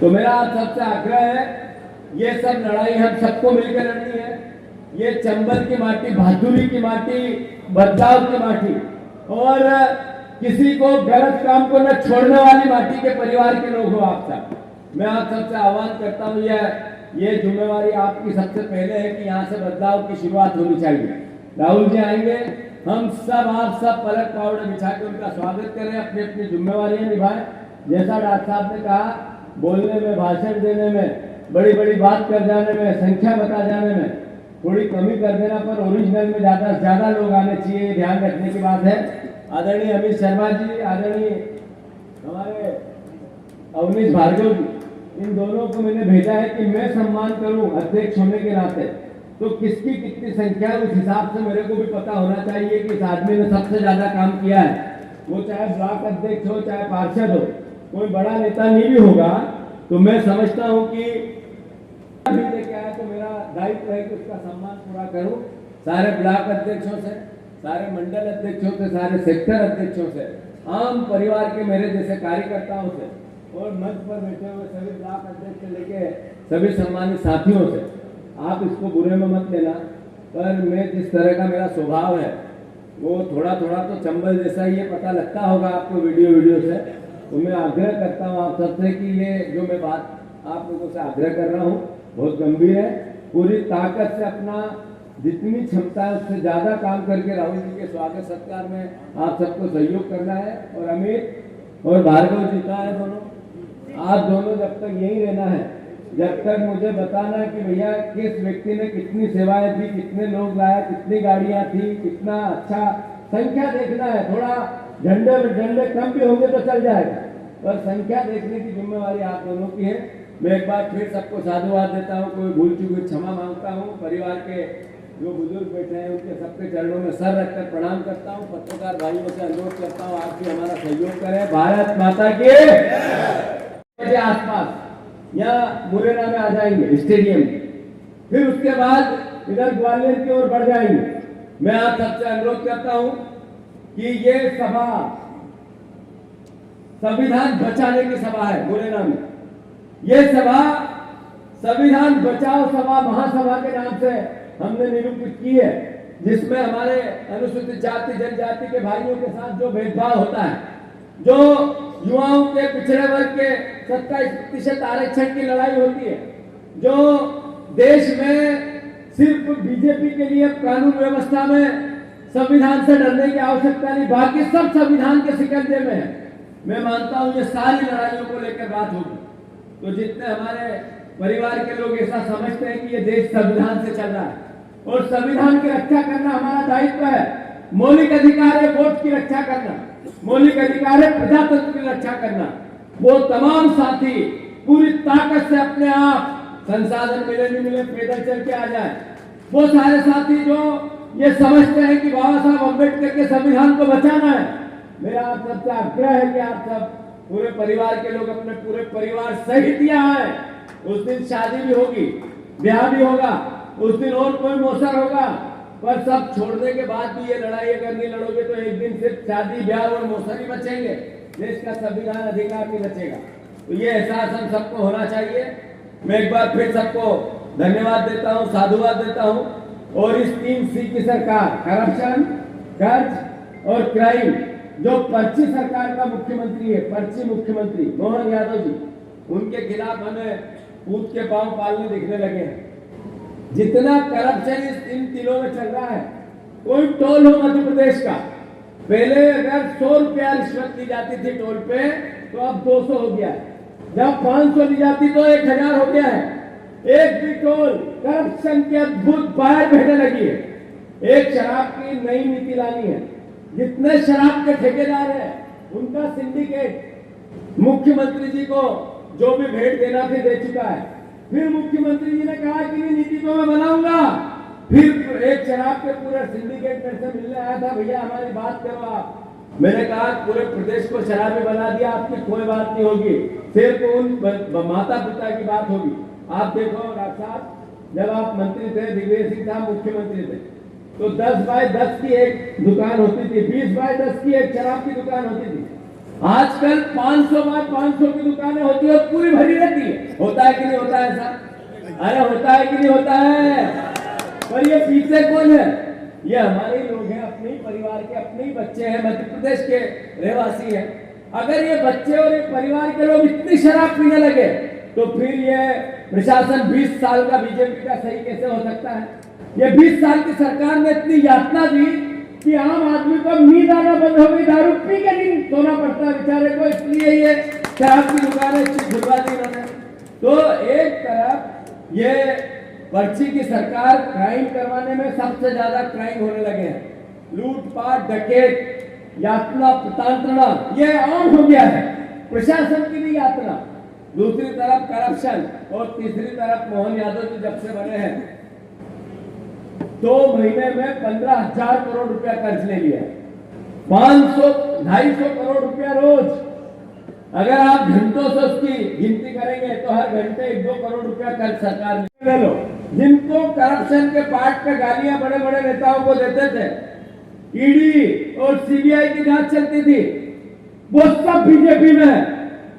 तो मेरा आप सबसे आग्रह है, ये सब लड़ाई हम सबको मिलकर लड़नी है। ये चंबल की माटी, बहादुरी की माटी, बदलाव की माटी और किसी को गलत काम को न छोड़ने वाली माटी के परिवार के लोग हो आप सब। मैं आप सबसे आह्वान करता हूँ, ये जिम्मेवारी आपकी सबसे पहले है कि यहाँ से बदलाव की शुरुआत होनी चाहिए। राहुल जी आएंगे, हम सब आप सब पलक पावड़े बिछा के उनका स्वागत करें, अपनी अपनी जिम्मेवारियां निभाएं। जैसा डॉक्टर साहब ने कहा, बोलने में, भाषण देने में, बड़ी बड़ी बात कर जाने में, संख्या बता जाने में थोड़ी कमी कर देना, पर ओरिजिनल में ज्यादा से ज्यादा लोग आने चाहिए, ध्यान रखने की बात है। आदरणीय अमित शर्मा जी, आदरणीय हमारे अवनीश भार्गव जी, इन दोनों को मैंने भेजा है कि मैं सम्मान करूं अध्यक्ष होने के नाते। तो किसकी कितनी संख्या है उस हिसाब से मेरे को भी पता होना चाहिए कि इस आदमी ने सबसे ज्यादा काम किया है। वो चाहे ब्लॉक अध्यक्ष हो, चाहे पार्षद हो, कोई बड़ा नेता नहीं भी होगा, तो मैं समझता हूँ कि लेके आया तो मेरा दायित्व है कि उसका सम्मान पूरा करूं। सारे ब्लॉक अध्यक्षों से, सारे मंडल अध्यक्षों से, सारे सेक्टर अध्यक्षों से, आम परिवार के मेरे जैसे कार्यकर्ताओं से और मंच पर बैठे हुए सभी ब्लॉक अध्यक्ष से लेके सभी सम्मानित साथियों से, आप इसको बुरे में मत लेना, पर मैं जिस तरह का मेरा स्वभाव है वो थोड़ा थोड़ा तो चंबल जैसा ही ये पता लगता होगा आपको वीडियो से। तो मैं आग्रह करता हूँ आप सबसे कि ये जो मैं बात आप लोगों से आग्रह कर रहा हूँ बहुत गंभीर है। पूरी ताकत से अपना जितनी क्षमता है उससे ज्यादा काम करके राहुल जी के स्वागत सत्कार में आप सबको सहयोग करना है। और अमित और भार्गव जी का है दोनों, आप दोनों जब तक यही रहना है, जब तक मुझे बताना है कि भैया किस व्यक्ति ने कितनी सेवाएं दी, कितने लोग लाए, कितनी गाड़ियां थी, कितना अच्छा, संख्या देखना है। थोड़ा झंडे कम भी होंगे तो चल जाएगा, पर संख्या देखने की जिम्मेवारी आप दोनों की है। मैं एक बार फिर सबको साधुवाद देता हूँ, कोई भूल चूक क्षमा मांगता हूँ। परिवार के जो बुजुर्ग बैठे हैं उनके सबके चरणों में सर रखकर प्रणाम करता हूँ। पत्रकार भाइयों से अनुरोध करता हूँ आप भी हमारा सहयोग करें। भारत माता के आसपास यहाँ मुरैना में आ जाएंगे स्टेडियम, फिर उसके बाद इधर ग्वालियर की ओर बढ़ जाएंगे। मैं आप सबसे अनुरोध करता हूँ कि ये सभा संविधान बचाने की सभा है। मुरैना में ये सभा संविधान बचाओ सभा महासभा के नाम से हमने निरूपित की है, जिसमें हमारे अनुसूचित जाति जनजाति के भाइयों के साथ जो भेदभाव होता है, जो युवाओं के पिछड़े वर्ग के 27% आरक्षण की लड़ाई होती है, जो देश में सिर्फ बीजेपी के लिए कानून व्यवस्था में संविधान से डरने की आवश्यकता नहीं, बाकी सब संविधान के सिकंजे में है। मैं मानता हूं ये सारी लड़ाइयों को लेकर बात होगी। तो जितने हमारे परिवार के लोग ऐसा समझते हैं कि ये देश संविधान से चल रहा है और संविधान की रक्षा करना हमारा दायित्व है। मौलिक अधिकार है वोट की रक्षा करना, मौलिक अधिकार है प्रजातंत्र की रक्षा करना। वो तमाम साथी पूरी ताकत से अपने आप संसाधन मिले नहीं मिले पैदल चल के आ जाए। वो सारे साथी जो ये समझते हैं कि बाबा साहब अम्बेडकर के संविधान को बचाना है, मेरा आप सबसे आग्रह है कि आप सब पूरे परिवार के लोग अपने पूरे परिवार सहित यहाँ आए। उस दिन शादी भी होगी, ब्याह भी होगा, उस दिन और कोई मौसर होगा, पर सब छोड़ने के बाद भी ये लड़ाई अगर नहीं लड़ोगे तो एक दिन सिर्फ शादी ब्याह और मौसर ही बचेंगे, देश का संविधान अधिकार नहीं बचेगा। तो ये एहसास हम सबको होना चाहिए। मैं एक बार फिर सबको धन्यवाद देता हूँ, साधुवाद देता हूँ। और इस 3C की सरकार, करप्शन, कर्ज और क्राइम, जो पर्ची सरकार का मुख्यमंत्री है, पर्ची मुख्यमंत्री मोहन यादव जी, उनके खिलाफ हमें पूत के पांव पालने दिखने लगे हैं। जितना करप्शन इन दिनों में चल रहा है, कोई टोल हो मध्य प्रदेश का, पहले अगर 100 रुपया रिश्वत ली जाती थी टोल पे, तो अब 200 हो गया है। जब 500 ली जाती तो 1000 हो गया है। एक भी टोल करप्शन के अद्भुत बाहर बहने लगी है। एक शराब की नई नीति लानी है। जितने शराब के ठेकेदार हैं उनका सिंडिकेट मुख्यमंत्री जी को जो भी भेंट देना थी दे चुका है। फिर मुख्यमंत्री जी ने कहा कि नीति तो मैं बनाऊंगा। फिर एक शराब के पूरे सिंडिकेट में से मिलने आया था, भैया हमारी बात करो आप। मैंने कहा पूरे प्रदेश को शराबी बना दिया, आपकी कोई बात नहीं होगी, सिर्फ उन माता पिता की बात होगी। आप देखो डॉक्टर साहब, जब आप मंत्री थे, दिग्विजय सिंह साहब मुख्यमंत्री थे, तो 10 बाय 10 की एक दुकान होती थी, 20 बाय 10 की एक शराब की दुकान होती थी। आजकल 500 बाय 500 की दुकानें होती है और पूरी भरी रहती है। होता है कि नहीं होता है ऐसा? अरे होता है कि नहीं होता है? पर ये पीछे कौन है? ये हमारे ही लोग हैं, अपने ही परिवार के, अपने ही बच्चे हैं, मध्य प्रदेश के रहवासी हैं। अगर ये बच्चे और ये परिवार के लोग इतनी शराब पीने लगे तो फिर ये प्रशासन 20 साल का बीजेपी का सही कैसे हो सकता है? ये 20 साल की सरकार ने इतनी यातना दी कि आम आदमी को नींद आना बंद हो गई, दारू पी के नहीं सोना पड़ता है बेचारे को, इसलिए ये शराब की दुकानें खुलवा दी इन्होंने। तो एक तरफ ये पर्ची की सरकार क्राइम करवाने में सबसे ज्यादा क्राइम होने लगे हैं, लूटपाट, डकैत, यातना, प्रताड़ना, ये आम हो गया है, प्रशासन की भी यातना। दूसरी तरफ करप्शन और तीसरी तरफ मोहन यादव जी जब से बने हैं 2 महीने में 15,000 करोड़ रुपया कर्ज ले लिया, 500-250 करोड़ रुपया रोज। अगर आप घंटों से उसकी गिनती करेंगे तो हर घंटे 1-2 करोड़ रुपया कर्ज सरकार ले लो। जिनको करप्शन के पार्ट पे गालियां बड़े बड़े नेताओं को देते थे, ईडी और सीबीआई की जांच चलती थी, वो सब बीजेपी में है।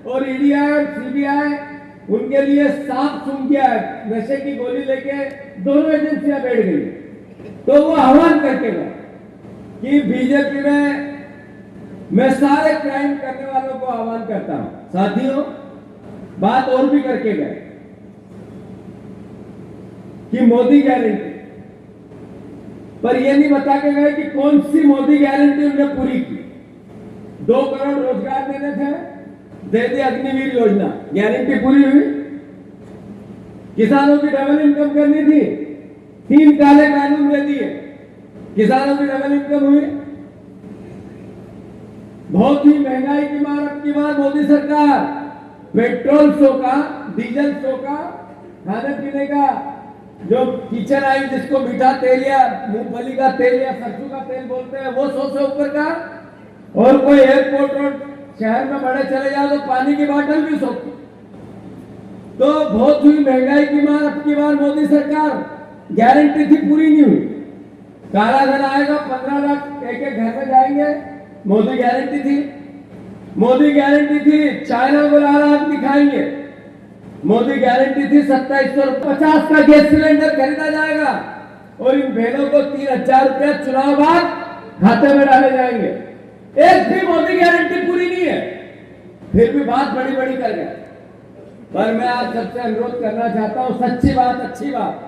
और ईडी और सीबीआई उनके लिए सांप सूंघ गया, नशे की गोली लेके दोनों एजेंसियां बैठ गई। तो वो आह्वान करके गए कि बीजेपी में मैं सारे क्राइम करने वालों को आह्वान करता हूं। साथियों, बात और भी करके गए कि मोदी गारंटी, पर ये नहीं बता के गए कि कौन सी मोदी गारंटी उन्होंने पूरी की। 2 करोड़ रोजगार देने थे, दे दी अग्निवीर योजना, गारंटी पूरी हुई। किसानों की डबल इनकम करनी थी, 3 काले कानून दे दिए, किसानों की डबल इनकम हुई। बहुत ही महंगाई की मार अब की बार मोदी सरकार, पेट्रोल 100 का, डीजल 100 का, खाने पीने का जो किचन ऑयल जिसको मीठा तेल या मूंगफली का तेल या सरसों का तेल बोलते हैं वो 100 से ऊपर का। और कोई एयरपोर्ट और शहर में बड़े चले जाओ तो पानी की बोतल भी 100 की। तो बहुत हुई महंगाई की मार अब की बार मोदी सरकार, गारंटी थी पूरी नहीं हुई। काला धन आएगा, 15 लाख एक एक घर में जाएंगे, मोदी गारंटी थी। मोदी गारंटी थी चाइना को लाल दिखाएंगे, मोदी गारंटी थी 2750 का गैस सिलेंडर खरीदा जाएगा और इन बहनों को 3000 रुपया चुनाव बाद खाते में डाले जाएंगे। एक भी मोदी गारंटी पूरी नहीं है, फिर भी बात बड़ी बड़ी कर गए। पर मैं आज सबसे अनुरोध करना चाहता हूं, सच्ची बात, अच्छी बात,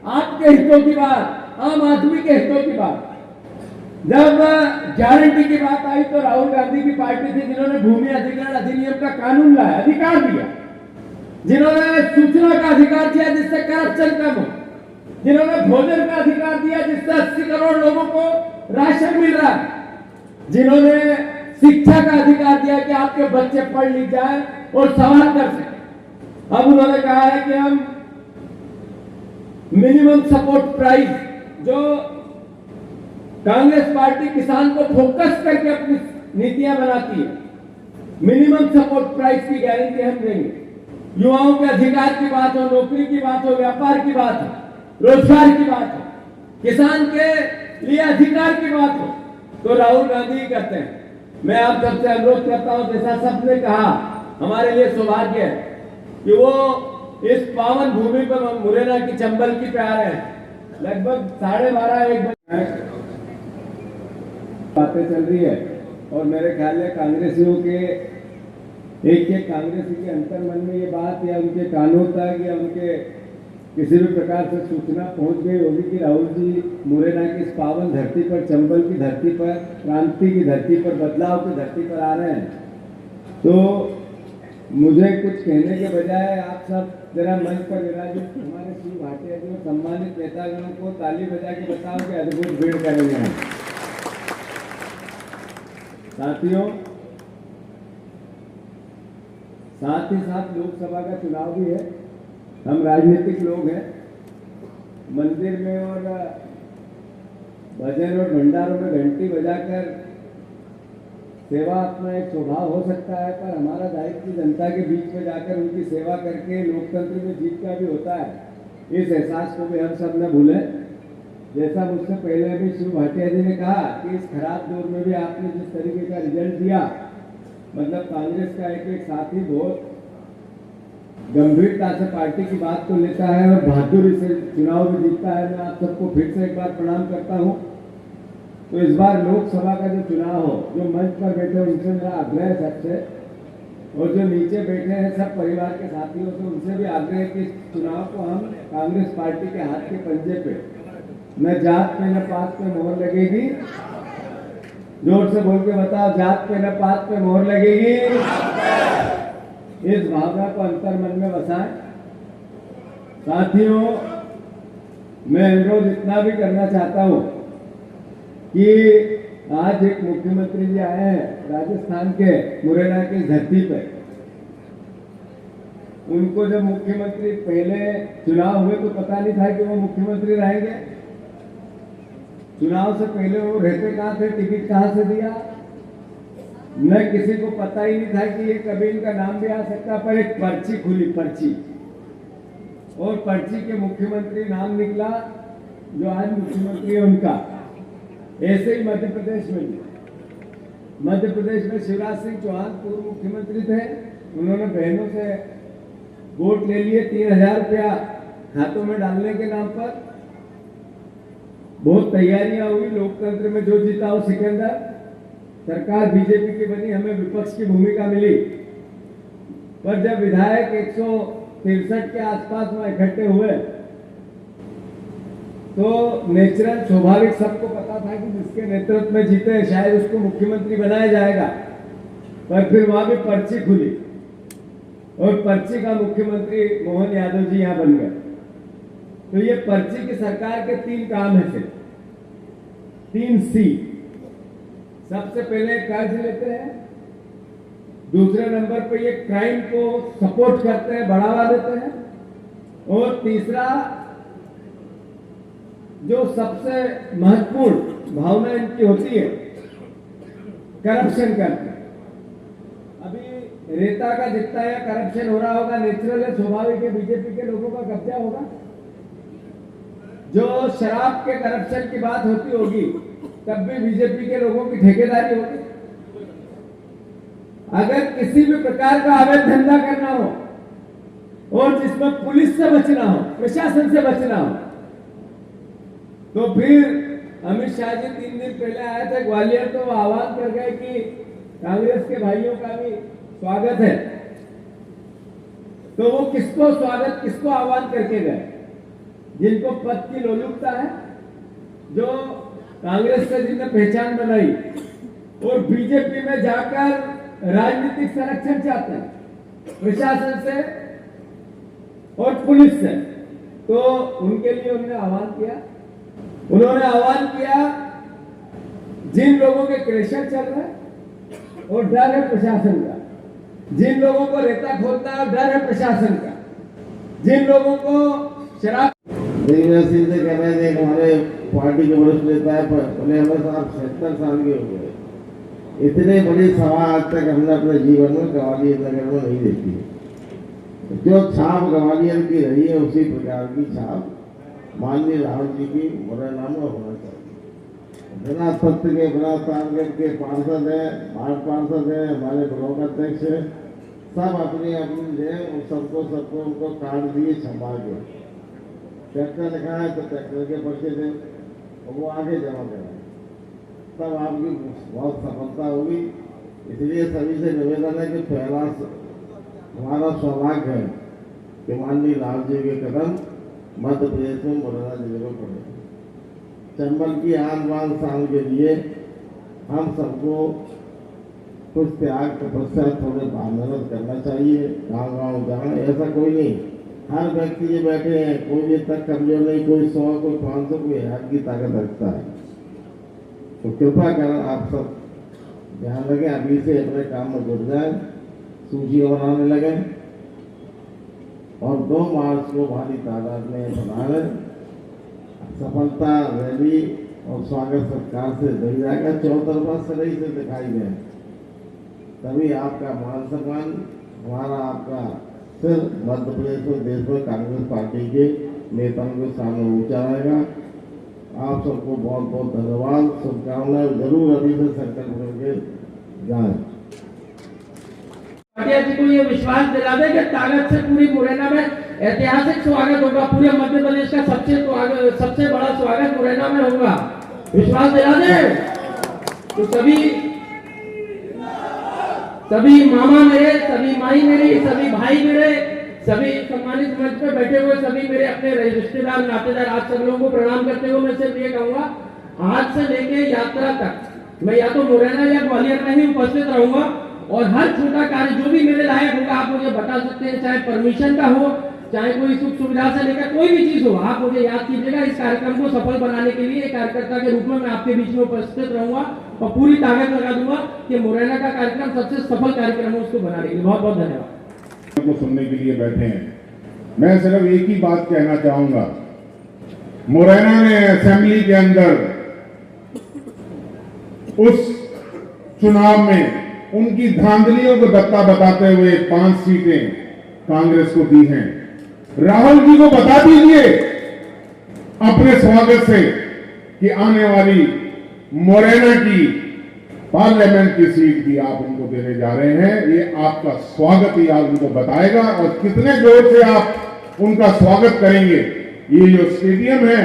आपके हितों की बात, आम आदमी के हितों की बात। जब गारंटी की बात आई तो राहुल गांधी की पार्टी थी जिन्होंने भूमि अधिग्रहण अधिनियम का कानून लाया, अधिकार दिया, जिन्होंने सूचना का अधिकार दिया जिससे करप्शन कम हो, जिन्होंने भोजन का अधिकार दिया जिससे 80 करोड़ लोगों को राशन मिल रहा है, जिन्होंने शिक्षा का अधिकार दिया कि आपके बच्चे पढ़ लिख जाए और सवाल कर सके। अब उन्होंने कहा है कि हम मिनिमम सपोर्ट प्राइस, जो कांग्रेस पार्टी किसान को फोकस करके अपनी नीतियां बनाती है, मिनिमम सपोर्ट प्राइस की गारंटी हम देंगे। युवाओं के अधिकार की बात हो, नौकरी की बात हो, व्यापार की बात हो, रोजगार की बात हो, किसान के लिए अधिकार की बात हो, तो राहुल गांधी ही करते हैं। मैं आप सबसे अनुरोध करता हूं, जैसा सबने कहा, हमारे लिए सौभाग्य है कि वो इस पावन भूमि पर मुरैना की चंबल की पे आ रहे हैं। लगभग 12:30-1 बजे बातें चल रही है और मेरे ख्याल में कांग्रेसियों के एक कांग्रेसी के अंतर मन में ये बात या उनके कानों तक या उनके किसी भी प्रकार से सूचना पहुंच गई होगी कि राहुल जी मुरैना की इस पावन धरती पर, चंबल की धरती पर, क्रांति की धरती पर, बदलाव की धरती पर आ रहे हैं। तो मुझे कुछ कहने के बजाय आप सब जरा मंच पर विराजित हमारे शिव भाटिया जी और सम्मानित नेतागणों को ताली बजा के बताओ कि अद्भुत भीड़ करेंगे हम। साथियों, साथ ही साथ लोकसभा का चुनाव भी है। हम राजनीतिक लोग हैं, मंदिर में और भजन और भंडारों में घंटी बजाकर सेवा अपना एक स्वभाव हो सकता है, पर हमारा दायित्व जनता के बीच में जाकर उनकी सेवा करके लोकतंत्र में जीत का भी होता है। इस एहसास को भी हम सब न भूलें। जैसा मुझसे पहले भी शिव भाटिया जी ने कहा कि इस खराब दौर में भी आपने जिस तरीके का रिजल्ट दिया, मतलब कांग्रेस का एक एक साथी बहुत गंभीरता से पार्टी की बात को लेता है और बहादुरी से चुनाव भी जीतता है। मैं आप सबको फिर से एक बार प्रणाम करता हूं। तो इस बार लोकसभा का जो चुनाव हो, जो मंच पर बैठे उनसे मेरा आग्रह है सबसे, और जो नीचे बैठे हैं सब परिवार के साथियों से, उनसे भी आग्रह है कि चुनाव को हम कांग्रेस पार्टी के हाथ के पंजे पे, न जात पे न पात पे मोहर लगेगी। जोर से बोल के बताओ, जात पे न पात पे मोहर लगेगी। इस भावना को अंतर मन में बसाएं। साथियों, मैं अनुरोध इतना भी करना चाहता हूं कि आज एक मुख्यमंत्री जी आए हैं राजस्थान के मुरैना की धरती पे। उनको जब मुख्यमंत्री पहले चुनाव हुए तो पता नहीं था कि वो मुख्यमंत्री रहेंगे। चुनाव से पहले वो रहते कहाँ थे, टिकट कहाँ से दिया, न किसी को पता ही नहीं था कि ये कभी इनका नाम भी आ सकता। पर एक पर्ची खुली, पर्ची, और पर्ची के मुख्यमंत्री नाम निकला जो आज मुख्यमंत्री है उनका। ऐसे ही मध्य प्रदेश में शिवराज सिंह चौहान पूर्व मुख्यमंत्री थे। उन्होंने बहनों से वोट ले लिए 3000 रुपया खातों में डालने के नाम पर। बहुत तैयारियां हुई, लोकतंत्र में जो जीता हो सिकंदर। सरकार बीजेपी की बनी, हमें विपक्ष की भूमिका मिली। पर जब विधायक 163 के आसपास में इकट्ठे हुए तो नेचुरल स्वाभाविक सबको पता था कि जिसके नेतृत्व में जीते शायद उसको मुख्यमंत्री बनाया जाएगा। पर फिर वहां भी पर्ची खुली और पर्ची का मुख्यमंत्री मोहन यादव जी यहां बन गए। तो ये पर्ची की सरकार के 3 काम है, सिर्फ 3 सी। सबसे पहले कर्ज लेते हैं, दूसरे नंबर पे ये क्राइम को सपोर्ट करते हैं, बढ़ावा देते हैं, और तीसरा जो सबसे महत्वपूर्ण भावना इनकी होती है, करप्शन करते हैं। अभी रेता का जितना या करप्शन हो रहा होगा, नेचुरल है, स्वाभाविक है, बीजेपी के लोगों का कब्जा होगा। जो शराब के करप्शन की बात होती होगी तब भी बीजेपी के लोगों की ठेकेदारी होगी। अगर किसी भी प्रकार का अवैध धंधा करना हो और जिसमें पुलिस से बचना हो, प्रशासन से बचना हो, तो फिर अमित शाह जी 3 दिन पहले आए थे ग्वालियर, तो वो आह्वान कर गए कि कांग्रेस के भाइयों का भी स्वागत है। तो वो किसको स्वागत, किसको आह्वान करके गए? जिनको पद की लोलुपता है, जो कांग्रेस से जिनने पहचान बनाई और बीजेपी में जाकर राजनीतिक संरक्षण चाहते हैं प्रशासन से और पुलिस से। तो उनके लिए उन्होंने आह्वान किया जिन लोगों के क्रेशर चल रहे हैं और डर है प्रशासन का, जिन लोगों को रेता खोलता है और डर है प्रशासन का, जिन लोगों को शराब से कह रहे थे हमारे पार्टी के वरिष्ठ नेता है, बोले हमें साहब 76 साल के हो गए, इतने बड़ी सभा आज तक हमने अपने जीवन में ग्वालियर नगर में नहीं देखी। जो छाप ग्वालियर की रही है उसी प्रकार की छाप माननीय राहुल जी की मुरैना में होना चाहिए। बिना सत्य के, बिना टारगेट के पार्षद है, वार्ड पार्षद है, हमारे ब्लॉक अध्यक्ष है, सब अपनी अपनी है, सबको उनको कार्ड दिए संभाल के। ट्रैक्टर लिखा है तो ट्रैक्टर के पर्चे दें और वो आगे जमा कराएं, तब आपकी बहुत सफलता होगी। इसलिए सभी से निवेदन है कि पहला हमारा सौभाग्य है कि माननीय राहुल जी के कदम मध्य प्रदेश में मुरैना जिले को पड़े। चंबल की आन बान शान के लिए हम सबको कुछ त्याग तपस्या थोड़े मेहनत करना चाहिए। गाँव जाना ऐसा कोई नहीं, हर व्यक्ति ये बैठे हैं, कोई भी तक कमजोर नहीं, कोई 100 कोई 500 कोई 1000 की ताकत रखता है। तो कृपा कर आप सब ध्यान रखें, अभी से अपने काम में जुट जाए, सूची बनाने लगे और 2 मार्च को भारी तादाद में बनाए। सफलता रैली और स्वागत सत्कार से दे जाएगा, चौतरफा सही से दिखाई दे, तभी आपका मान सम्मान, हमारा आपका सिर मध्य प्रदेश में, देश में कांग्रेस पार्टी के नेताओं के सामने ऊंचा रहेगा। आप सबको बहुत बहुत धन्यवाद, शुभकामनाएं। जरूर अभी से संकल्प करके जाएं। भाटिया जी को ये विश्वास दिला दे कि ताकत से पूरी मुरैना में ऐतिहासिक स्वागत होगा, पूरे मध्य प्रदेश का सबसे बड़ा स्वागत मुरैना में होगा, विश्वास दिला दे। तो सभी मामा मेरे, सभी माई मेरी, सभी भाई मेरे, सभी सम्मानित मंच पे बैठे हुए सभी मेरे अपने रिश्तेदार नातेदार, आप सब लोगों को प्रणाम करते हुए मैं सिर्फ ये कहूंगा, आज से लेके यात्रा तक मैं या तो मुरैना या ग्वालियर में ही उपस्थित रहूंगा और हर छोटा कार्य जो भी मेरे लायक होगा आप मुझे बता सकते हैं, चाहे परमिशन का हो, चाहे कोई सुख सुविधा से लेकर कोई भी चीज हो, आप मुझे याद कीजिएगा। इस कार्यक्रम को सफल बनाने के लिए एक कार्यकर्ता के रूप में मैं आपके बीच में उपस्थित रहूंगा और पूरी ताकत लगा दूंगा कि मुरैना का कार्यक्रम सबसे सफल कार्यक्रम है, उसको बनाने के लिए बहुत बहुत धन्यवाद। को सुनने के लिए बैठे हैं, मैं सिर्फ एक ही बात कहना चाहूंगा, मुरैना ने असेंबली के अंदर उस चुनाव में उनकी धांधलियों को दत्ता बताते हुए 5 सीटें कांग्रेस को दी हैं। राहुल जी को बता दीजिए अपने स्वागत से कि आने वाली मुरैना की पार्लियामेंट की सीट भी आप उनको देने जा रहे हैं, ये आपका स्वागत ही आप उनको बताएगा और कितने जोर से आप उनका स्वागत करेंगे। ये जो स्टेडियम है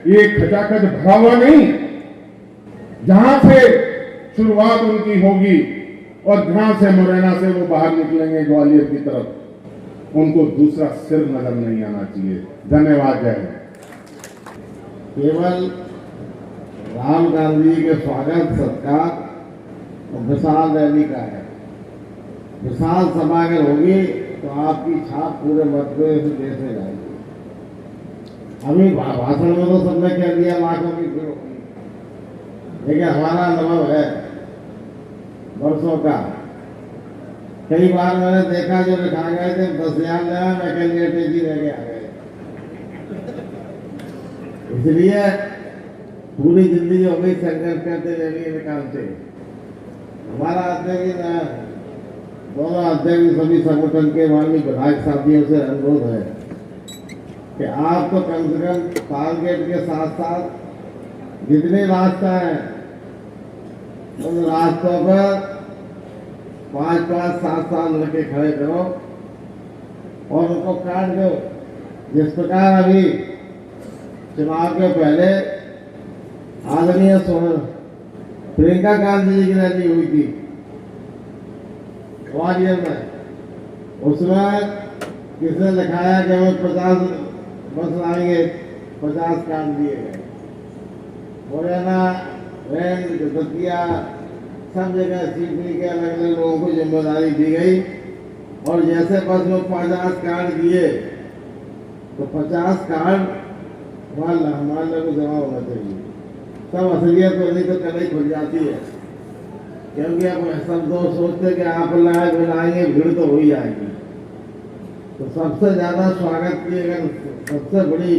ये खचाखच भरा हुआ नहीं, जहां से शुरुआत उनकी होगी और जहां से मुरैना से वो बाहर निकलेंगे ग्वालियर की तरफ, उनको दूसरा सिर नजर नहीं आना चाहिए। धन्यवाद। जय हिंद। केवल राहुल गांधी के स्वागत सत्कार विशाल रैली का है, विशाल सभा अगर होगी तो आपकी छाप पूरे मध्य प्रदेश देश में जाएगी। अभी भाषण में तो सबने कह दिया लाखों की भीड़ होगी, लेकिन हमारा अनुभव है वर्षों का, कई बार मैंने देखा जो लिखा गए थे 10,000 नया मैं कह लिया तेजी रह के आ गए। इसलिए पूरी जिंदगी हो गई संघर्ष करते रह काम से। हमारा अध्यक्ष दोनों अध्यक्ष सभी संगठन के माननीय विधायक साथियों से अनुरोध है कि आप तो कम से कम टारगेट के साथ साथ जितने रास्ता है उन रास्तों पर 5-5, 7 लड़के खड़े करो और उनको काट दो। जिस प्रकार अभी चुनाव के पहले आदरणीय प्रियंका गांधी जी की रैली हुई थी ग्वालियर में, उसमें किसने लिखाया कि हमें 50 बस लाएंगे, 50 काट दिए गए। मुरैना, रैन, दतिया सब जगह सीखने के अलग अलग लोगों को जिम्मेदारी दी गई और जैसे बस में 50 कार्ड दिए तो 50 कार्ड हमारे को जमा होना चाहिए। तब असलियत तो नहीं तो कल ही खुल जाती है, क्योंकि अब सब दोस्त सोचते कि आप लाए बुलाएंगे भीड़ तो हो ही जाएगी। तो सबसे ज्यादा स्वागत की अगर सबसे बड़ी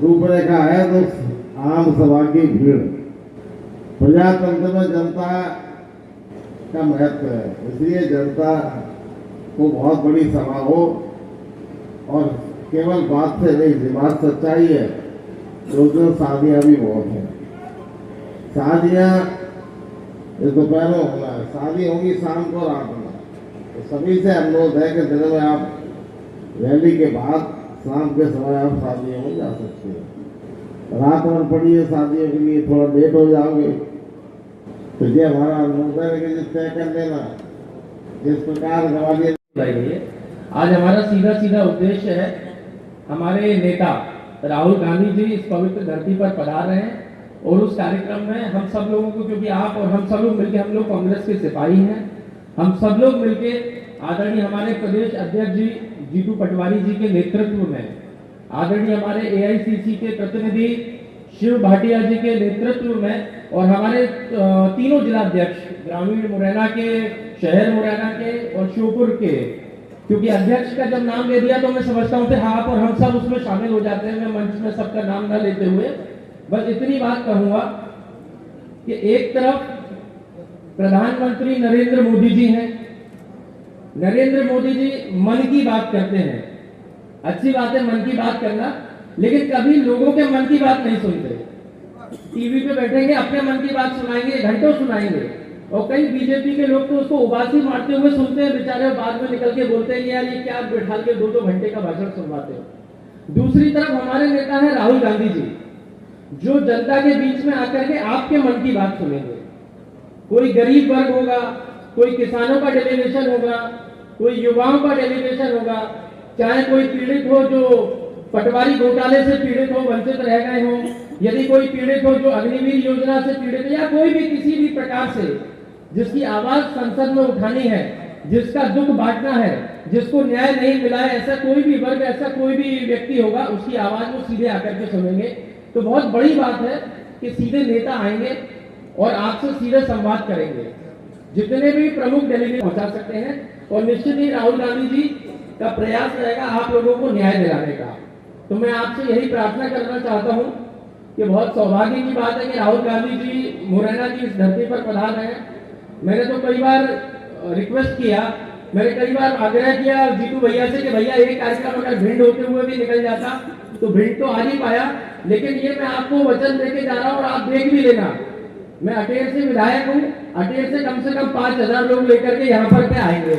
रूपरेखा है तो आम सभा की भीड़। प्रजातंत्र में जनता का महत्व है, इसलिए जनता को बहुत बड़ी सभा हो और केवल बात से नहीं, बात सच्चाई है तो उसमें शादियां भी बहुत हैं। शादियां दोपहर में होना है, शादी होगी शाम को रात में। तो सभी से अनुरोध है कि दिन में आप रैली के बाद शाम के समय आप शादियों में जा सकते हैं। रात भर पड़ी है शादियों के लिए, थोड़ा लेट हो जाओगे तो ये हमारा अनुरोध है कि तय कर देना जिस प्रकार ग्वालियर। आज हमारा सीधा उद्देश्य है, हमारे नेता राहुल गांधी जी इस पवित्र धरती पर पधार रहे हैं और उस कार्यक्रम में हम सब लोगों को, क्योंकि आप और हम सब लोग मिलकर, हम लोग कांग्रेस के सिपाही हैं, हम सब लोग मिलकर आदरणीय हमारे प्रदेश अध्यक्ष जी जीतू पटवारी जी के नेतृत्व में, आदरणीय हमारे एआईसीसी के प्रतिनिधि शिव भाटिया जी के नेतृत्व में और हमारे तीनों जिलाध्यक्ष ग्रामीण मुरैना के, शहर मुरैना के और श्योपुर के, क्योंकि अध्यक्ष का जब नाम ले दिया तो मैं समझता हूँ कि आप और हम सब उसमें शामिल हो जाते हैं। मैं मंच में सबका नाम न लेते हुए बस इतनी बात कहूंगा कि एक तरफ प्रधानमंत्री नरेंद्र मोदी जी हैं, नरेंद्र मोदी जी मन की बात करते हैं, अच्छी बात है मन की बात करना, लेकिन कभी लोगों के मन की बात नहीं सुनते। टीवी पे बैठेंगे अपने मन की बात सुनाएंगे, घंटों सुनाएंगे, और कई बीजेपी के लोग तो उसको उबासी मारते हुए सुनते हैं बेचारे, बाद में निकल के बोलते हैं यार ये क्या बैठा के 2-2 घंटे का भाषण सुनवाते हो। दूसरी तरफ हमारे नेता है राहुल गांधी जी, जो जनता के बीच में आकर के आपके मन की बात सुनेंगे। कोई गरीब वर्ग होगा, कोई किसानों का डेलीगेशन होगा, कोई युवाओं का डेलीगेशन होगा, चाहे कोई पीड़ित हो जो पटवारी घोटाले से पीड़ित हो, वंचित रह गए हो, यदि कोई पीड़ित हो जो अग्निवीर योजना से पीड़ित है, या कोई भी किसी भी प्रकार से जिसकी आवाज संसद में उठानी है, जिसका दुख बांटना है, जिसको न्याय नहीं मिला है, ऐसा कोई भी वर्ग, ऐसा कोई भी व्यक्ति होगा, उसकी आवाज वो सीधे आकर के सुनेंगे। तो बहुत बड़ी बात है कि सीधे नेता आएंगे और आपसे सीधे संवाद करेंगे। जितने भी प्रमुख डेलीगेट पहुंचा सकते हैं, और निश्चित ही राहुल गांधी जी का प्रयास रहेगा आप लोगों को न्याय दिलाने का। तो मैं आपसे यही प्रार्थना करना चाहता हूं कि बहुत सौभाग्य की बात है कि राहुल गांधी जी मुरैना की इस धरती पर पधार रहे हैं। मैंने तो कई बार रिक्वेस्ट किया, मैंने कई बार आग्रह किया जीतू भैया से कि भैया ये कार्यक्रम अगर भिंड होते हुए भी निकल जाता तो भिंड तो आ नहीं पाया, लेकिन ये मैं आपको वचन देके जा रहा हूं और आप देख भी लेना। मैं अटेर से विधायक हूं, अटेर से कम 5,000 लोग लेकर के यहाँ पर आएंगे।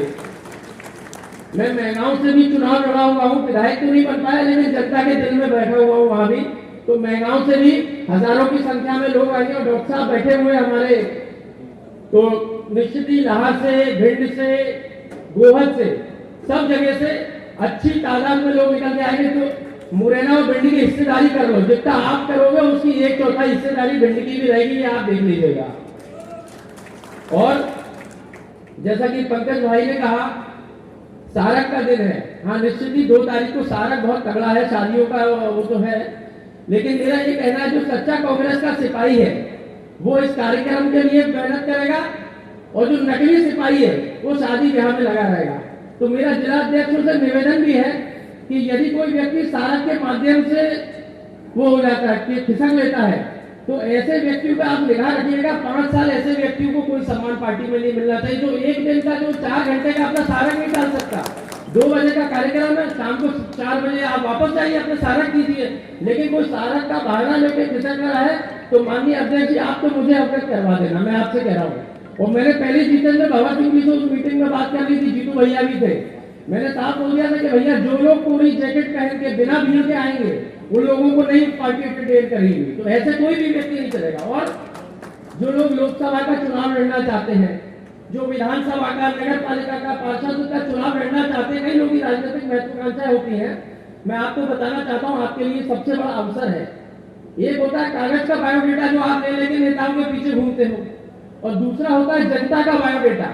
मैं मैगांव से भी चुनाव लड़ा हुआ हूँ, विधायक तो नहीं बन पाया लेकिन जनता के दिल में बैठा हुआ हूँ वहां भी। तो मैगांव से भी हजारों की संख्या में लोग आएंगे, और डॉक्टर साहब बैठे हुए हमारे, तो निश्चित ही लाहौर से, भिंड से, गोहद से, सब जगह से अच्छी तादाद में लोग निकल के आएंगे। तो मुरैना और भिंड की हिस्सेदारी कर लो, जितना आप करोगे उसकी 1/4 हिस्सेदारी भिंड की भी रहेगी, ये आप देख लीजिएगा। और जैसा कि पंकज भाई ने कहा सारक का दिन है, हाँ निश्चित ही 2 तारीख को सारक बहुत तगड़ा है, शादियों का वो तो है, लेकिन मेरा ये कहना है जो सच्चा कांग्रेस का सिपाही है वो इस कार्यक्रम के लिए मेहनत करेगा, और जो नकली सिपाही है वो शादी ब्याह में लगा रहेगा। तो मेरा जिला अध्यक्षों से निवेदन भी है कि यदि कोई व्यक्ति सारक के माध्यम से वो हो जाता है कि खिसक लेता है, तो ऐसे व्यक्तियों का आप निगाह रखिएगा। 5 साल ऐसे व्यक्तियों को कोई सम्मान पार्टी में नहीं मिलना चाहिए। जो 1 दिन का, जो 4 घंटे का अपना सारक नहीं डाल सकता, 2 बजे का कार्यक्रम है, शाम को 4 बजे आप वापस जाइए, अपने सारक कीजिए। लेकिन कोई सारक का बहाना लेके खिसक रहा है तो माननीय अध्यक्ष जी आप तो मुझे अवगत करवा देना, मैं आपसे कह रहा हूँ। और मैंने पहले जितेंद्र भगत सिंह जी से उस मीटिंग में बात कर ली थी, जीतू भैया भी थे, मैंने साफ बोल दिया था कि भैया जो लोग पूरी जैकेट पहन के बिना भीड़ के आएंगे उन लोगों को नहीं पार्टी एंटरटेन करेगी। तो ऐसे कोई भी व्यक्ति नहीं चलेगा। और जो लोग लोकसभा का चुनाव लड़ना चाहते हैं, जो विधानसभा का, नगर पालिका का, पार्षद का चुनाव लड़ना चाहते हैं, कई लोगों की राजनीतिक महत्वाकांक्षाएं होती है, मैं आपको बताना चाहता हूँ आपके लिए सबसे बड़ा अवसर है। एक होता है कागज का बायोडेटा जो आप ले लेके नेताओं के पीछे घूमते हो, और दूसरा होता है जनता का बायोडेटा।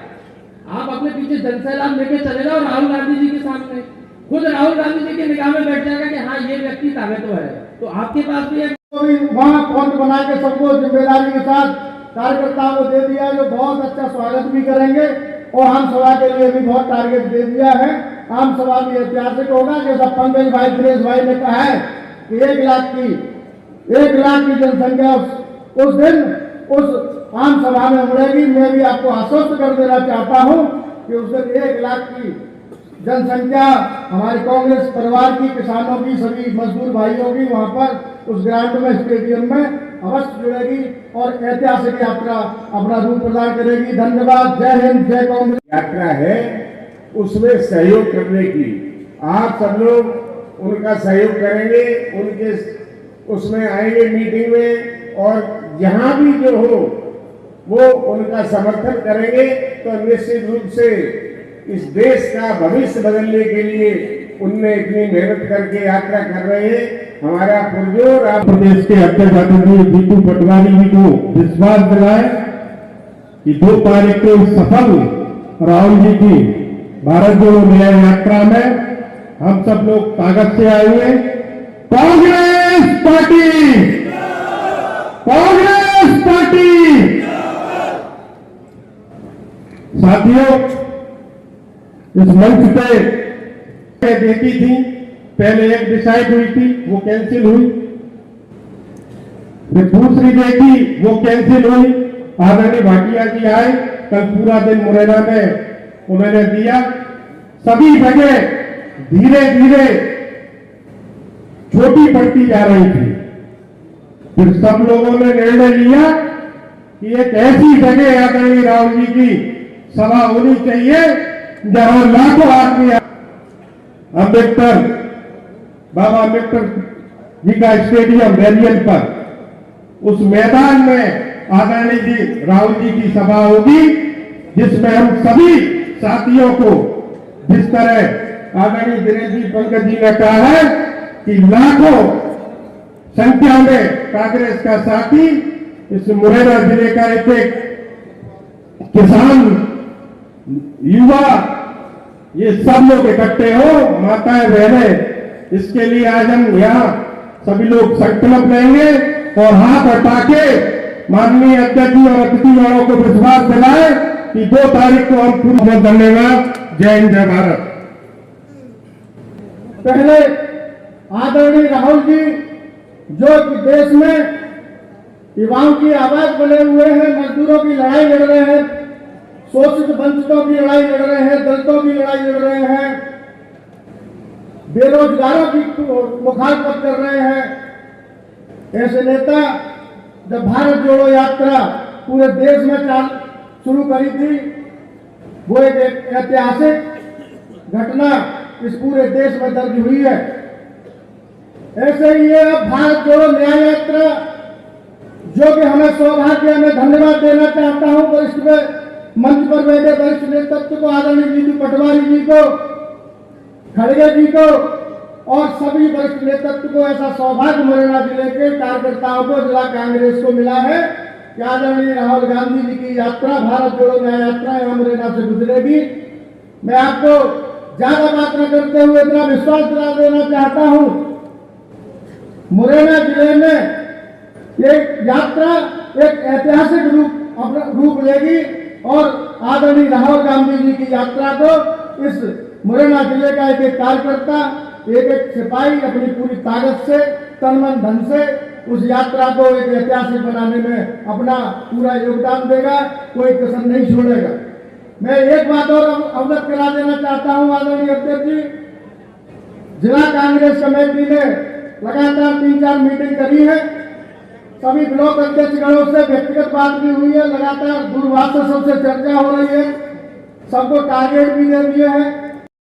आप अपने पीछे जनसैलाब लेके चले जाओ राहुल गांधी जी के सामने, खुद राहुल गांधी जी की निगाह में बैठ जाएगा कि हाँ ये व्यक्ति ताकतवर है। तो आपके पास भी एक वहाँ पॉइंट बना के सबको जिम्मेदारी के साथ कार्यकर्ताओं को दे दिया, जो बहुत अच्छा स्वागत भी करेंगे। और आम सभा के लिए भी बहुत टारगेट दे दिया है। आम सभा भी ऐतिहासिक होगा, जैसा पंकज भाई, दिनेश भाई ने कहा है कि 1 लाख की जनसंख्या उस दिन उस आम सभा में उमड़ेगी। मैं भी आपको आश्वस्त कर देना चाहता हूं कि उस दिन 1 लाख की जनसंख्या हमारे कांग्रेस परिवार की, किसानों की, सभी मजदूर भाइयों की वहां पर उस ग्राउंड में, स्टेडियम में अवश्य जुड़ेगी और ऐतिहासिक यात्रा अपना रूप प्रदान करेगी। धन्यवाद। जय हिंद, जय कांग्रेस। यात्रा है उसमें सहयोग करने की, आप सब लोग उनका सहयोग करेंगे, उनके उसमें आएंगे मीटिंग में, और जहां भी जो हो वो उनका समर्थन करेंगे। तो निश्चित रूप से इस देश का भविष्य बदलने के लिए उनने इतनी मेहनत करके यात्रा कर रहे हैं। हमारा पुरजोर आप प्रदेश के अध्यक्ष आदरणीय जीतू पटवारी जी को विश्वास दिलाए कि 2 तारीख को सफल राहुल जी की भारत जोड़ो न्याय यात्रा में हम सब लोग ताकत से आएंगे। Congress party, Congress party. साथियों, इस मंच पे देती थी, पहले एक डिसाइड हुई थी, वो कैंसिल हुई, फिर दूसरी देखी, वो कैंसिल हुई। आदरणीय भाटिया जी आए, कल पूरा दिन मुरैना में उन्होंने दिया। सभी जगह धीरे धीरे छोटी पड़ती जा रही थी। फिर सब लोगों ने निर्णय लिया कि एक ऐसी जगह आदरणीय राहुल जी की सभा होनी चाहिए जहां लाखों आदमी अम्बेडकर, बाबा अम्बेडकर जी का स्टेडियम बैरियल पर उस मैदान में आदरणीय जी राहुल जी की सभा होगी, जिसमें हम सभी साथियों को, जिस तरह आदरणीय दिनेश जी पंकज जी ने कहा है कि लाखों संख्या में कांग्रेस का साथी इस मुरैना जिले का एक किसान, युवा, ये सब लोग इकट्ठे हो, माताएं बहनें, इसके लिए आज हम यहाँ सभी लोग संकल्प लेंगे और हाथ हटा के माननीय अध्यक्ष जी और अतिथिगणों को विश्वास दिलाए कि 2 तारीख को हम पूरी धन्यवाद। जय हिंद, जय भारत। पहले आदरणीय राहुल जी जो कि देश में युवाओं की आवाज बने हुए हैं, मजदूरों की लड़ाई लड़ रहे हैं, शोषित वंचितों की लड़ाई लड़ रहे हैं, दलितों की लड़ाई लड़ रहे हैं, बेरोजगारों की मुखालफत कर रहे हैं। ऐसे नेता जब भारत जोड़ो यात्रा पूरे देश में शुरू करी थी, वो एक ऐतिहासिक घटना इस पूरे देश में दर्ज हुई है। ऐसे ही ये भारत जोड़ो न्याय यात्रा, जो कि हमें सौभाग्य, में धन्यवाद देना चाहता हूं वरिष्ठ मंच पर बैठे वरिष्ठ नेतृत्व को, आदरणीय जीतू पटवारी जी को, खड़गे जी को और सभी वरिष्ठ नेतृत्व को। ऐसा सौभाग्य मुरैना जिले के कार्यकर्ताओं को, जिला कांग्रेस को मिला है कि आदरणीय राहुल गांधी जी की यात्रा, भारत जोड़ो न्याय यात्रा यहाँ मुरैना से गुजरेगी। मैं आपको ज्यादा बात न करते हुए इतना विश्वास दिला देना चाहता हूं, मुरैना जिले में ये यात्रा एक ऐतिहासिक रूप लेगी और आदरणीय राहुल गांधी जी की यात्रा को इस मुरैना जिले का एक कार्यकर्ता, एक सिपाही अपनी पूरी ताकत से, तन मन धन से उस यात्रा को एक ऐतिहासिक बनाने में अपना पूरा योगदान देगा, कोई कसर नहीं छोड़ेगा। मैं एक बात और अवगत करा देना चाहता हूं आदरणीय अध्यक्ष जी, जिला कांग्रेस कमेटी ने लगातार 3-4 मीटिंग करी है, सभी ब्लॉक अध्यक्षगणों से व्यक्तिगत बात भी हुई है, लगातार दूरभाष से सबसे चर्चा हो रही है, सबको टारगेट भी दे दिए हैं